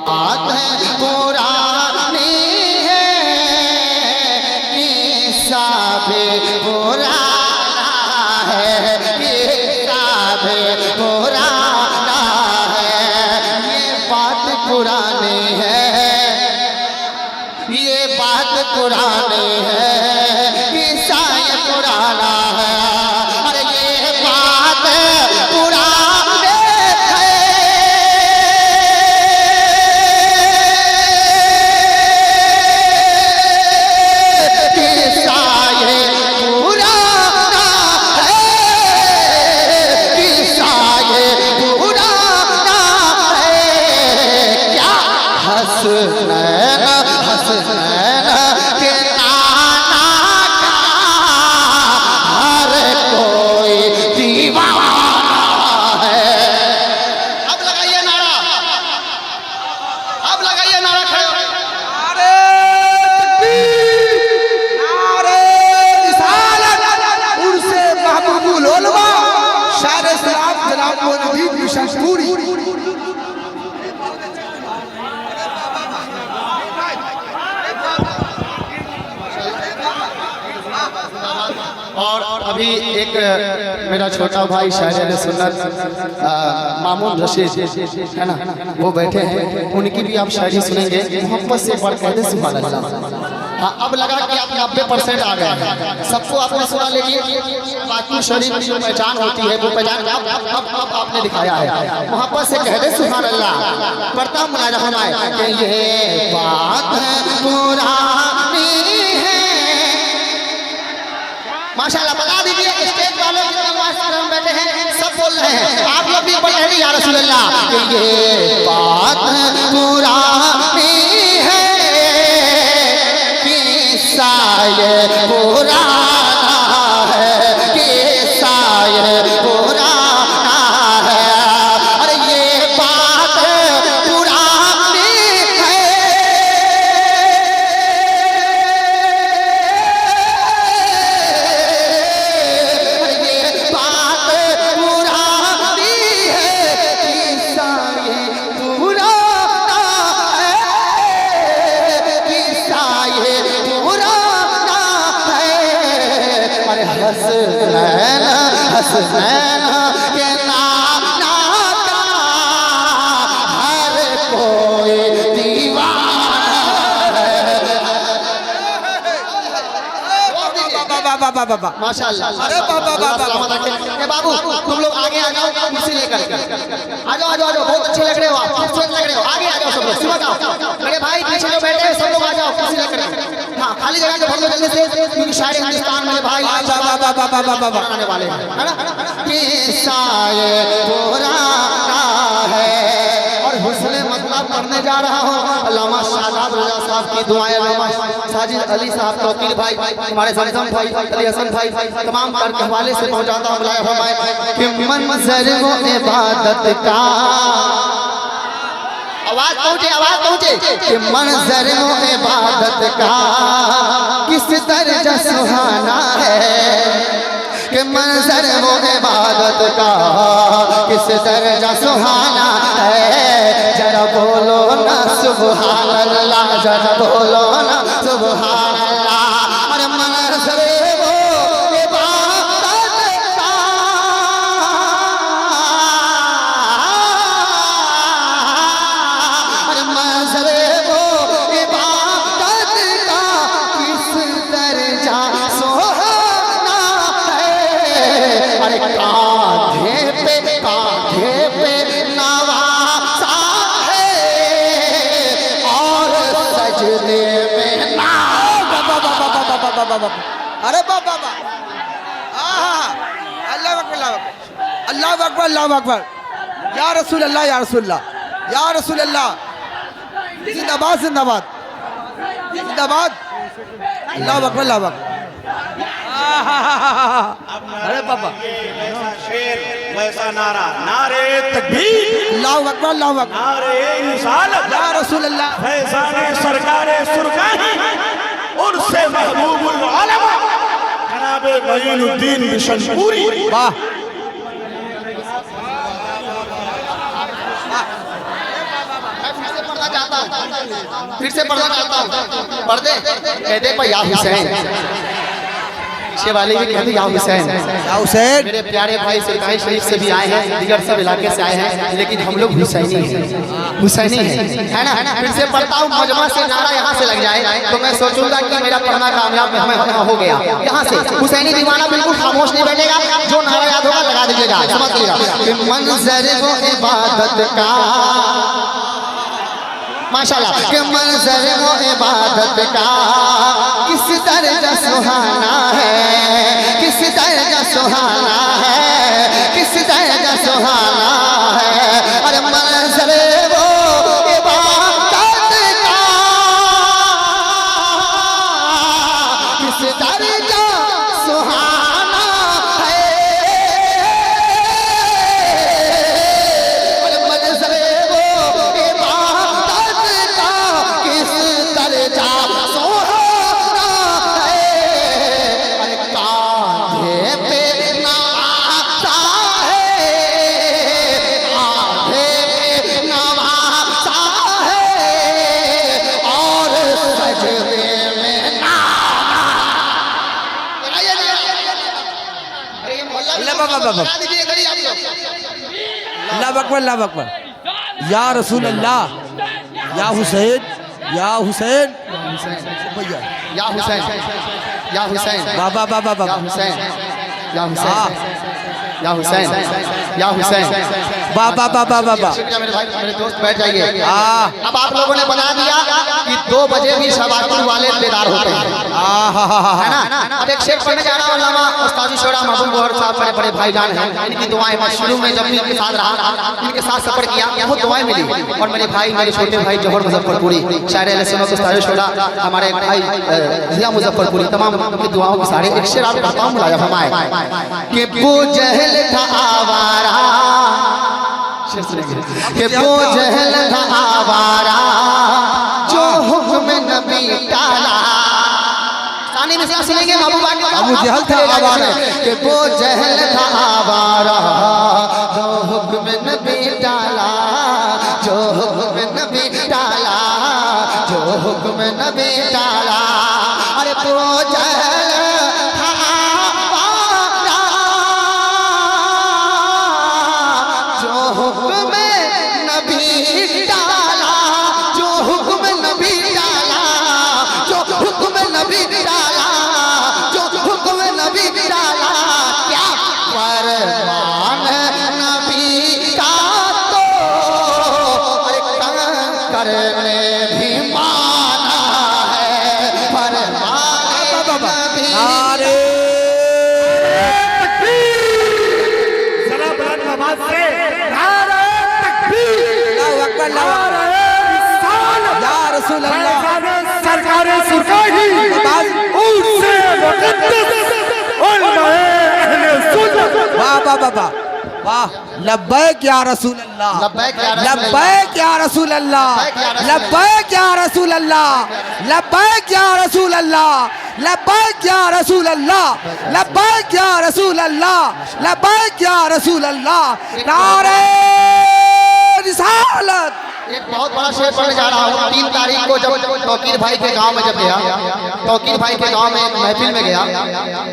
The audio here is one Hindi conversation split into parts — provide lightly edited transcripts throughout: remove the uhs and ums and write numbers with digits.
बात पुरानी है, किस्सा भी पुराना है, किस्सा भी पुराना है। ये बात पुरानी है, ये बात पुरानी है, किस्सा ये पुराना है। अरे ये बात पुरानी है, किस्सा ये पुराना है, किस्सा ये पुराना है। क्या हसनैन हसनैन के नाना का हर कोई दीवाना है। अब लगाइए नारा, अब लगाइए नारा, खड़े हो। नारे तकबीर, नारे रिसालत, उर्से महबूबुल उलमा, शायर इस्लाम जनाब मौलवी बिशनपुरी। और अभी एक मेरा छोटा भाई शायर सुन्नत मामून रशीद है ना, वो बैठे हैं, उनकी भी आप शायरी सुनेंगे। मोहब्बत से बढ़ कहते सुभान अल्लाह। हाँ, अब लगा कि आप 90% आ गए हैं, सबको आपने सुना, लेकिन बाकी शरीफ की जो पहचान होती है वो पहचान अब आपने दिखाया है। मोहब्बत से कहते सुभान अल्लाह। पढ़ता मुनाजा फरमाए कि ये बात पुरानी है। माशाल्लाह, बता दीजिए स्टेज वालों जितने मास्टर बैठे हैं सब बोल रहे हैं, आप लोग भी बोल रहे हैं या रसूल अल्लाह कि ये बात पुरानी है, किस्सा ये पुराना है, किस्सा ये पुराना है। अरे ये बात पुरानी है, ये बात पुरानी है, किस्सा ये पुराना है, किस्सा ये पुराना है। अरे हसनैन हसनैन के नाना का हर कोई दीवाना है। बाबा माशाल्लाह, अरे बाबा सलामत रखें। ए बाबू, तुम लोग आगे आ जाओ, कुर्सी लेकर के आ जाओ, आ जाओ, आ जाओ, बहुत अच्छे लग रहे हो आप, खूबसूरत लग रहे हो। आगे आ जाओ सब लोग, सिमट आओ। मेरे भाई पीछे जो बैठे हैं सब लोग आ जाओ, कुर्सी लेकर के। हाँ, खाली जगह को भर लो जल्दी से, क्योंकि शायद हिंदुस्तान मेरे भाई बाबा आने वाले हैं, है ना। किस्सा ये पुराना है। और हुस्न मतलब पढ़ने जा रहा हूँ अल्लामा शादाब रजा साहब की दुआएं, अल्लामा साजिद अली साहब, तौकीर भाई, हमारे जमजम भाई, अली हसन भाई, तमाम कर के हवाले से पहुंचाता हूँ बुलाया फरमाए कि मंजर वो इबादत का, आवाज पहुंचे कि मंजर वो इबादत का किस दर्जा सुहाना है, कि मंजर वो इबादत का किस दर्जा सुहाना है। जरा बोलो ना सुभान अल्लाह, जरा बोलो ना सुभान अल्लाह। अरे मंजर वो इबादत का, अरे मंजर वो इबादत का किस दर्जा सुहाना है। अरे कांधे पे नवासा है और सजदे में ना। अरे बाबा अल्लाह अकबर, अल्लाह अकबर, अल्लाह अकबर, या रसूल अल्लाह, या रसूल अल्लाह, या रसूल अल्लाह। जिंदाबाद जिंदाबाद जिंदाबाद, अल्लाह अकबर, अल्लाह अकबर। अरे बाबा, शेर वैसा नारा, नारे तकबीर, अल्लाह अकबर, अल्लाह अकबर, नारे रिसालत, या रसूल अल्लाह। फैज़ाने सरकारे सुरकानी, उर्से महबूबुल उलमा, जनाब मईनुद्दीन बिशनपुरी। वाह, पढ़ना चाहता हूँ, फिर से पढ़ना चाहता हूँ, पढ़ दे। कहते पर या हुसैन, शेवाली भी कहते या हुसैन। या हुसैन, मेरे प्यारे भाई सरकारी शरीफ से भी आए हैं, दीगर सब इलाके से आए हैं, लेकिन हम लोग हुसैनी हैं, हुसैनी हैं, है ना। फिर से पढ़ता हूँ, मजमा से नारा यहाँ से लग जाए तो मैं सोचूंगा कि मेरा पढ़ना कामयाब हो गया। यहाँ से हुसैनी दीवाना बिल्कुल खामोश नहीं बैठेगा, जो नारा याद होगा लगा दीजिएगा, समझ लीजिएगा। मंजर वो इबादत का, माशाल्लाह, कि मंजर वो इबादत का किस दर्जा सुहाना है, किस दर्जा सुहाना है, किस दर्जा सुहाना है। अरे मंजर वो इबादत का किस दर्जा सुहाना है। अरे मंजर वो इबादत का किस दर्जा सुहाना है। अरे कांधे पे नवासा है, कांधे पे नवासा है, और सजदे में नामा। अरे ये मोहल्ला अल्लाह बाबा बाबा, बना दीजिए गली आप लोग। अल्लाह अकबर, अल्लाह अकबर। या रसूल अल्लाह, या हुसैन, या हुसैन, भैया या हुसैन, या हुसैन, बाबा बाबा या बाबा, हुसैन, या हुसैन, या हुसैन, या हुसैन, बाबा बाबा बाबा। शुक्रिया मेरे भाई, मेरे दोस्त बैठ जाइए। आ अब आप लोगों ने बता दिया कि 2 बजे भी शबातुल वाले बेदार होते हैं, है ना। अब एक शेर पढ़ने जा रहा हूँ, अल्लामा उस्ताद शोरा महबूब गौहर साहब बड़े बड़े भाईजान हैं, इनकी दुआएं मैं शुरू में जब भी इनके साथ रहा, इनके साथ सफर किया, बहुत दुआएं मिली। और मेरे भाई, मेरे छोटे भाई जौहर मुजफ्फरपुरी, शायर अहले सुन्नत उस्ताद शोरा, हमारे भाई जिया मुजफ्फरपुरी, तमाम की दुआओं के सारे एक शेर आप कहता हूँ, मुलाजा फरमाए कि वो जहल था आवारा, कि वो जहल था आवारा जो हुक्म नबी टाला। सानी में से सुनेंगे महबूबा के अबू जहल था आवारा, कि वो जहल था आवारा जो हुक्म नबी टाला, जो हुक्म नबी टाला, जो हुक्म नबी टाला। अरे वो जहल था आवारा जो हुक्म नबी डाला, जो हुक्म नबी डाला, जो हुक्म नबी डाला, जो हुक्म नबी डाला। क्या फरमान नबी का तो अरे कंकर ने भी माना है, फरमान नबी। नारे जरा बुलंद आवाज से नारे तकबीर, अल्लाहु अकबर, अल्लाहु अकबर। या रसूल अल्लाह, सरकार सुरकाही उनसे मुकद्दस उलमाए अहले सुन्नत। वाह वाह वाह वाह वाह, लब्बैक या रसूल अल्लाह, लब्बैक या रसूल अल्लाह। लब्बैक या रसूल अल्लाह, लब्बैक या रसूल अल्लाह, लब्बैक या रसूल अल्लाह, लब्बैक या रसूल अल्लाह, लब्बैक या रसूल अल्लाह, लब्बैक या रसूल अल्लाह। नारे रिसालत। एक बहुत बड़ा शेर पढ़ने जा रहा हूँ। 3 तारीख को जब तौकीर भाई के गांव में जब गया, तौकीर भाई के गांव में एक महफिल में गया,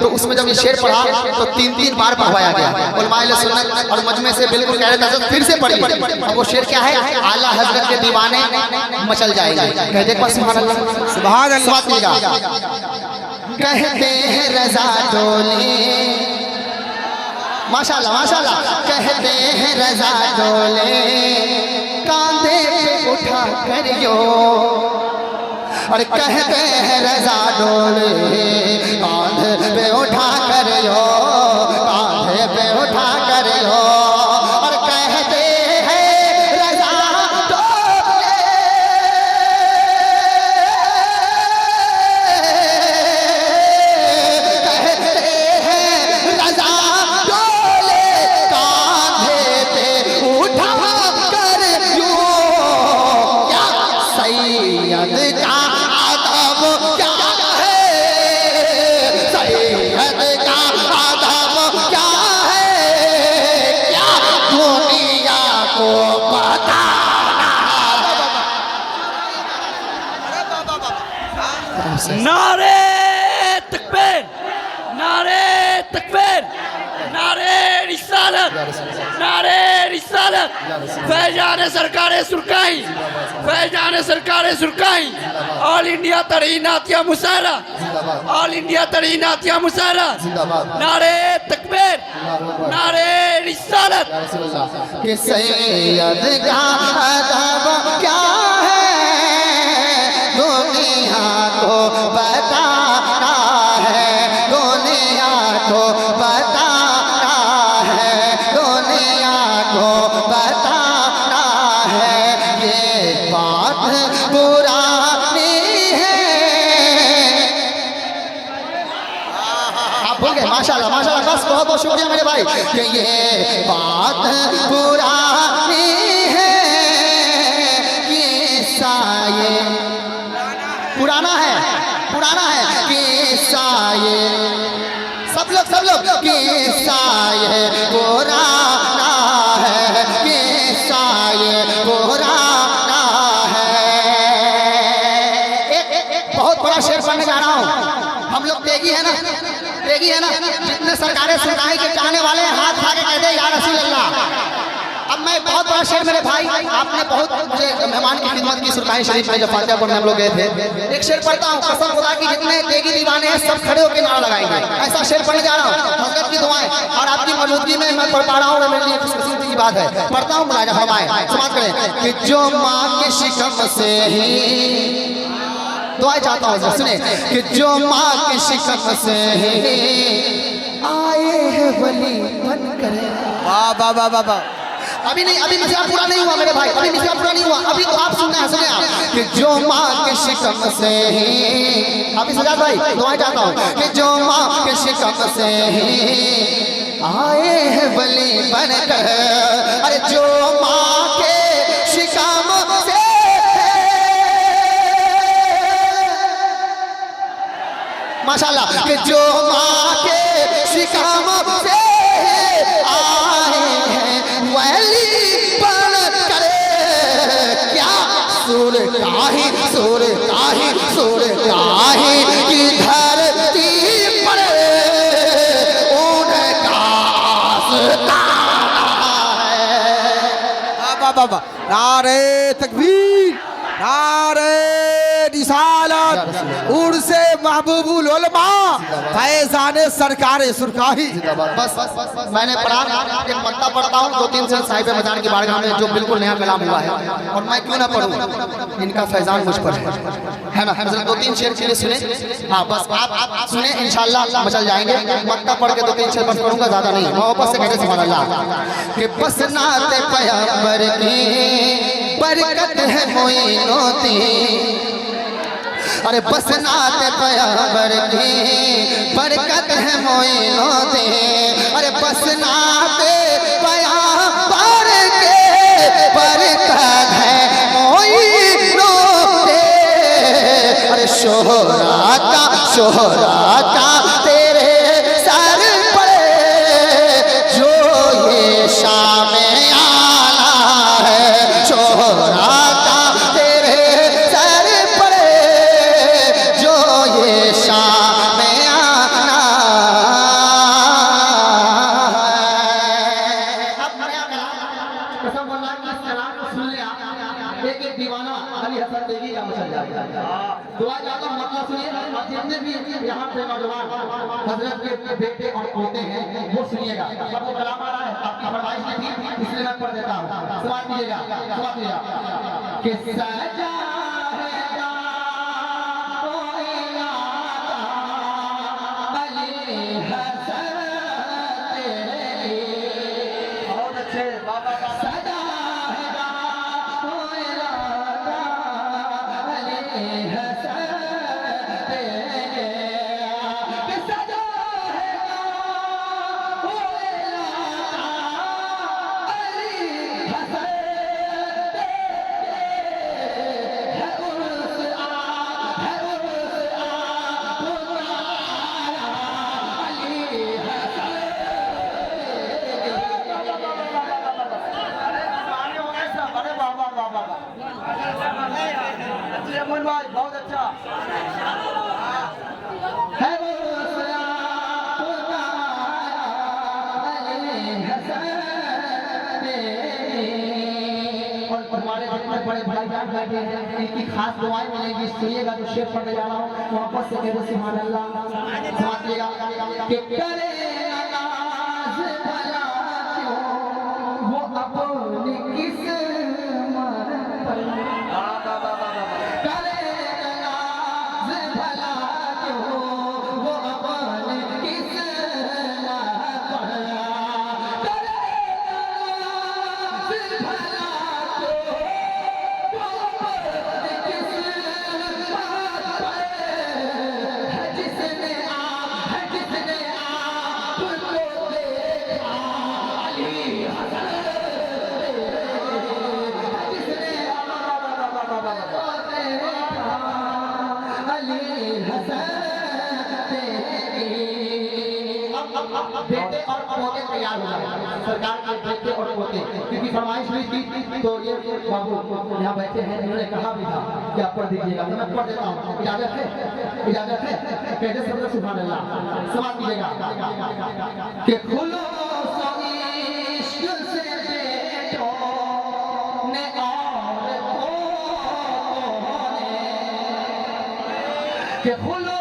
तो उसमें जब ये शेर पढ़ा तो 3 बार पढ़वाया गया। उलमाए अहले सुन्नत और मजमे से बिल्कुल कह रहे थे फिर से पढ़िए। अब वो शेर क्या है? आला हजरत के दीवाने मचल जाएंगे। कहते हैं सुभान अल्लाह, सुभान अल्लाह। कहते हैं रजा डोले, माशाल्लाह माशाल्लाह, कहते हैं रजा डोले कांधे पे उठा करियो, और कहते हैं रजा डोले कांधे पे उठा करियो, कांधे पे उठा करियो, और कहते हैं रजा डोले, कहते हैं रजा डोले कांधे पे उठा करियो। क्या सैयद का आदब क्या है, सैयद का आदब क्या है, क्या दुनिया को बताना। से। नारे तकबीर, नारे तकबीर, नारे रिसालत, नारे रिसालत। फैजान सरकार सुरकाई, फैजान सरकार सुरकाई। ऑल इंडिया तरीनातिया मुसारा, ऑल इंडिया तरीनातिया मुसारा। नारे तकबीर, नारे रिसालत। कि सैयद का अदब क्या है दुनिया को बताना है, दुनिया को बताना है, दुनिया को बताना है। ये बात पुरानी है। आप भूल गए? माशाल्लाह माशाल्लाह, बस बहुत बहुत शुक्रिया मेरे भाई। कि ये बात पुरानी है, किस्सा ये पुराना है, पुराना है किस्सा ये। सब लोग किस्सा ये पुराना है, किस्सा ये पुराना है। एक बहुत बड़ा शेर पढ़ने जा रहा हूँ। हम लोग तेगी है ना, तेगी है ना, जितने सरकारें सुरकाही के चाहने वाले हैं हाथ उठा के कहते हैं या रसूल अल्लाह। अब मैं बहुत बड़ा शेर मेरे भाई, आपने बहुत मुझे मेहमान की खिदमत की सुरकाही शरीफ में जब फातिहा पढ़ने हम लोग गए थे। एक शेर पढ़ता हूँ, कसम खुदा की जितने तेगी दीवाने हैं सब खड़े होकर नारा लगाएंगे। ऐसा शेर पढ़ने जा रहा हूँ, हज़रत की दुआएं और आपकी मौजूदगी में मैं पढ़ पा रहा हूँ, मेरे लिए खुशकिस्मती की बात है। पढ़ता हूँ, मुलाजा फरमाएं, समाप्त करें। कि जो माँ के शिकम से ही दुआ चाहता हूँ, सुने। कि जो माँ के शिकम से ही आए हैं वली बनकर। वाह वाह वाह वाह वाह। अभी नहीं, अभी मिसरा पूरा नहीं हुआ मेरे भाई, अभी मिसरा पूरा नहीं हुआ। अभी तो आप सुनना है, सुने आप। कि जो माँ के शिकम से ही, अभी सजाद भाई दुआ चाहता हूँ। कि जो माँ के शिकम से ही आए हैं वली बनकर। अरे जो माँ के शिकम से माशाल्लाह, कि जो माँ के शिकम से आए हैं वली बनकर। क्या सुर काही, सुर काही, सुर काही की धरती पर उनका आस्ताना है। वाह वाह वाह वाह। नारे तकबीर, नारे रिसालत, उर्से महबूबुल उलमा, फैजान सरकार सुरकाही। बस मैंने पढ़ा, एक मक्ता पढ़ता हूँ, 2-3 से साहिब मजान की बारगाह में जो बिल्कुल नया कलाम हुआ है, और मैं क्यों ना पढ़ूँ, इनका फैजान मुझ पर है ना। 2-3 शेर के लिए सुने। हाँ बस आप सुने, इंशाल्लाह मचल जाएंगे। मक्ता पढ़ के 2-3 शेर बस पढ़ूंगा, ज़्यादा नहीं। मैं वापस से कहते सुभान अल्लाह। कि बस नाते पैगंबर की बरकत है मोइनोती। अरे बस नाते पैगंबर की बरकत है मोइनोती। अरे बस नाते पैगंबर के बरकत है मोइनोती। अरे शोहरा का तेरे सर पर जो ये शाम आला है। शोहरा का तेरे सर पर जो ये शाम आना है। कसम अल्लाह की, इस कलाम को सुन लिया एक एक दीवाना अली हसन तेगी का मचल जाएगा। दुआ चाहता हूँ, मतलब सुनिए। और जितने भी यहाँ पे नौजवान हजरत के बेटे और पोते हैं वो सुनिएगा। अब वो कलाम आ रहा है, आपकी फरमाइश में थी इसलिए मैं पढ़ देता हूँ। समाप्त कीजिएगा, समाप्त कीजिएगा। कि सजा है अली हसन तेरे। बहुत अच्छे, वाह वाह वाह। सदा है अली हसन तेरे। कि सदा है अली हसन बहुत अच्छा। मेरे बड़े भाई जान बैठे हैं, इनकी खास दुआएं मिलेंगी। सुनिएगा जो शेर पढ़ने जा रहा हूँ, मोहब्बत से कह दो सुभान अल्लाह। समझिएगा कि करे नाज भला क्यों वो अपनी किस्मत पर करे नाज भला क्यों वो अपनी किस्मत पर करे नाज भला बेटे और पोते तैयार हो जाए, सरकार के बेटे और पोते, क्योंकि फरमाइश हुई थी तो ये बाबू यहाँ बैठे हैं, इन्होंने कहा भी था कि आप पढ़ दीजिएगा, तो मैं पढ़ देता हूँ। इजाजत है? इजाजत है? कहते सब लोग सुभान अल्लाह। समाज दीजिएगा कि खुलो सो इश्क से बेटों ने और पोतों ने कि खुलो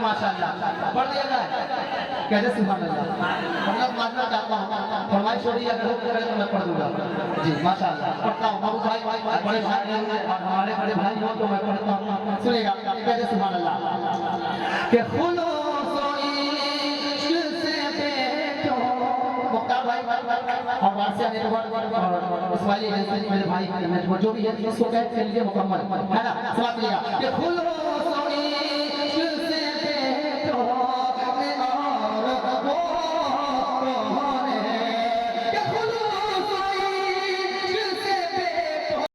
माशाअल्लाह पढ़ दिया जाए, कहते सुभान अल्लाह। मतलब मानना चाहता हूँ, फरमाइश हो रही है, अगर हो करे तो मैं पढ़ दूंगा जी। माशाअल्लाह पढ़ता हूँ। बाबू भाई बड़े भाई और हमारे बड़े भाई हो तो मैं पढ़ता हूँ। सुनेगा, कहते सुभान अल्लाह कि खुलो सो इश्क से बेटो मुख्तार भाई और वासिया नेटवर्क और इस्माइली मेरे भाई जो भी है इसको कह लीजिए मुकम्मल है ना। समझ लिया कि खुलो